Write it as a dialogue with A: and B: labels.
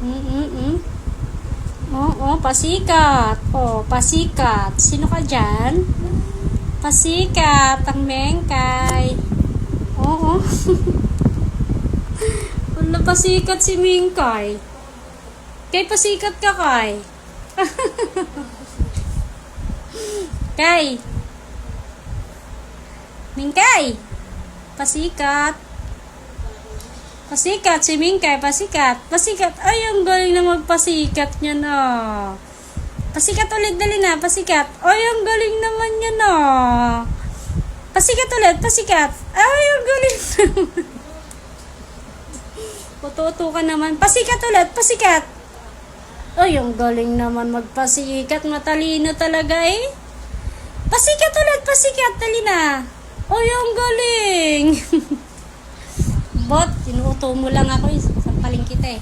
A: Mm-mm. Oo, pasikat. Oh, pasikat. Sino ka dyan? Pasikat, ang Mengkay. Oo. Wala, pasikat si Mingkay. Kay, pasikat ka, Kay. Kay. Mingkay. Pasikat. Pasikat si Mingkay, pasikat. Pasikat. Ay, ang galing na magpasikat niya na. Pasikat ulit, dali na, pasikat. Ay, ang galing naman niya na. Pasikat ulit, pasikat. Ay, ang galing naman. Puto-uto ka naman. Pasikat ulit, pasikat. Ay, ang galing naman magpasikat. Matalino talaga eh. Pasikat ulit, pasikat. Dali na. Ay, ang galing. Bot, tinuuto mo lang ako eh. Sampaling kita eh.